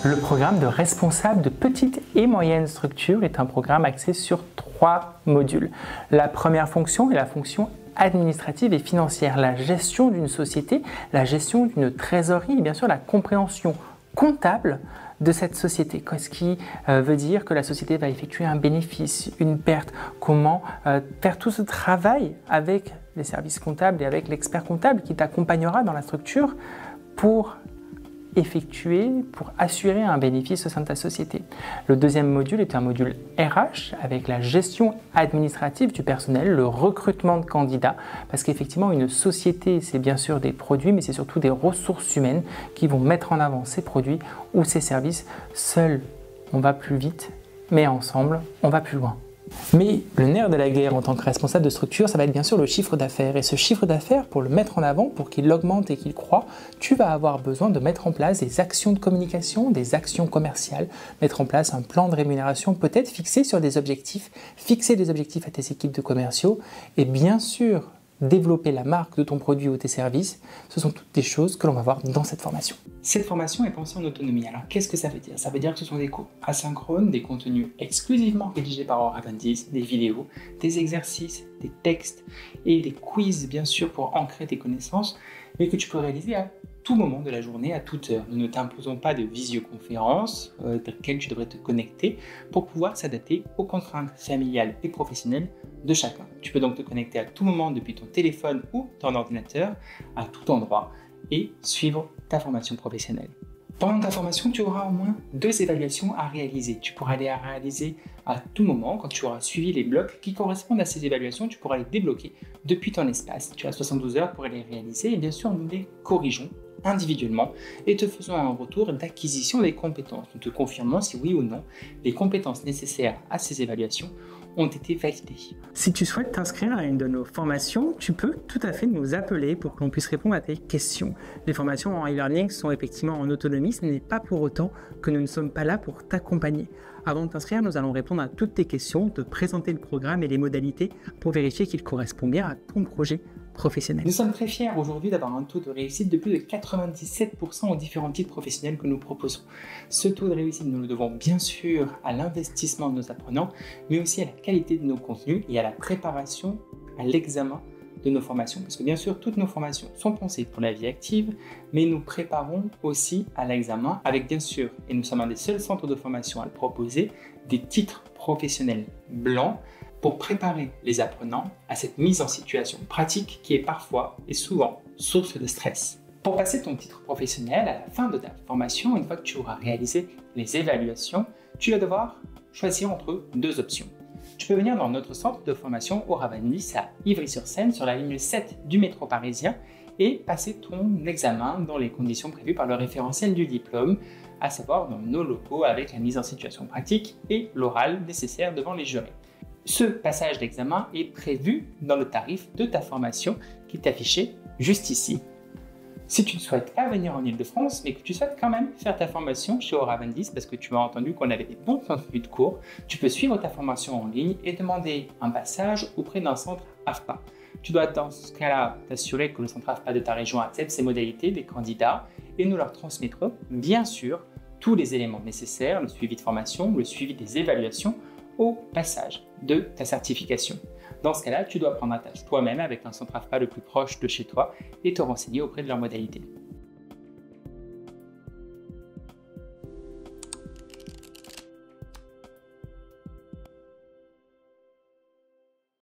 Le programme de responsable de petites et moyennes structures est un programme axé sur 3 modules. La première fonction est la fonction administrative et financière, la gestion d'une société, la gestion d'une trésorerie et bien sûr la compréhension comptable de cette société. Ce qui veut dire que la société va effectuer un bénéfice, une perte, comment faire tout ce travail avec les services comptables et avec l'expert comptable qui t'accompagnera dans la structure pour assurer un bénéfice au sein de ta société. Le deuxième module est un module RH avec la gestion administrative du personnel, le recrutement de candidats, parce qu'effectivement une société c'est bien sûr des produits mais c'est surtout des ressources humaines qui vont mettre en avant ces produits ou ces services. Seul on va plus vite mais ensemble on va plus loin. Mais le nerf de la guerre en tant que responsable de structure, ça va être bien sûr le chiffre d'affaires. Et ce chiffre d'affaires, pour le mettre en avant, pour qu'il augmente et qu'il croît, tu vas avoir besoin de mettre en place des actions de communication, des actions commerciales, mettre en place un plan de rémunération, peut-être fixer sur des objectifs, fixer des objectifs à tes équipes de commerciaux et bien sûr développer la marque de ton produit ou tes services. Ce sont toutes des choses que l'on va voir dans cette formation. Cette formation est pensée en autonomie. Alors qu'est-ce que ça veut dire? Ça veut dire que ce sont des cours asynchrones, des contenus exclusivement rédigés par Oravantis, des vidéos, des exercices, des textes et des quiz bien sûr pour ancrer tes connaissances, mais que tu peux réaliser à tout moment de la journée, à toute heure. Nous ne t'imposons pas de visioconférence dans laquelle tu devrais te connecter pour pouvoir s'adapter aux contraintes familiales et professionnelles de chacun. Tu peux donc te connecter à tout moment depuis ton téléphone ou ton ordinateur, à tout endroit, et suivre ta formation professionnelle. Pendant ta formation, tu auras au moins 2 évaluations à réaliser. Tu pourras les réaliser à tout moment. Quand tu auras suivi les blocs qui correspondent à ces évaluations, tu pourras les débloquer depuis ton espace. Tu as 72 heures pour les réaliser et bien sûr, nous les corrigeons individuellement et te faisons un retour d'acquisition des compétences. Nous te confirmons si oui ou non les compétences nécessaires à ces évaluations ont été validées. Si tu souhaites t'inscrire à une de nos formations, tu peux tout à fait nous appeler pour que l'on puisse répondre à tes questions. Les formations en e-learning sont effectivement en autonomie, ce n'est pas pour autant que nous ne sommes pas là pour t'accompagner. Avant de t'inscrire, nous allons répondre à toutes tes questions, te présenter le programme et les modalités pour vérifier qu'il correspond bien à ton projet professionnel. Nous sommes très fiers aujourd'hui d'avoir un taux de réussite de plus de 97% aux différents titres professionnels que nous proposons. Ce taux de réussite, nous le devons bien sûr à l'investissement de nos apprenants, mais aussi à la qualité de nos contenus et à la préparation à l'examen de nos formations. Parce que bien sûr, toutes nos formations sont pensées pour la vie active, mais nous préparons aussi à l'examen avec bien sûr, et nous sommes un des seuls centres de formation à le proposer, des titres professionnels blancs pour préparer les apprenants à cette mise en situation pratique qui est parfois et souvent source de stress. Pour passer ton titre professionnel, à la fin de ta formation, une fois que tu auras réalisé les évaluations, tu vas devoir choisir entre 2 options. Tu peux venir dans notre centre de formation Oravantis à Ivry-sur-Seine sur la ligne 7 du métro parisien et passer ton examen dans les conditions prévues par le référentiel du diplôme, à savoir dans nos locaux avec la mise en situation pratique et l'oral nécessaire devant les jurés. Ce passage d'examen est prévu dans le tarif de ta formation qui est affiché juste ici. Si tu ne souhaites pas venir en Ile-de-France, mais que tu souhaites quand même faire ta formation chez Oravantis parce que tu as entendu qu'on avait des bons contenus de cours, tu peux suivre ta formation en ligne et demander un passage auprès d'un centre AFPA. Tu dois dans ce cas-là t'assurer que le centre AFPA de ta région accepte ces modalités des candidats et nous leur transmettrons bien sûr tous les éléments nécessaires, le suivi de formation, le suivi des évaluations au passage de ta certification. Dans ce cas-là, tu dois prendre attache toi-même avec un centre AFPA le plus proche de chez toi et te renseigner auprès de leurs modalités.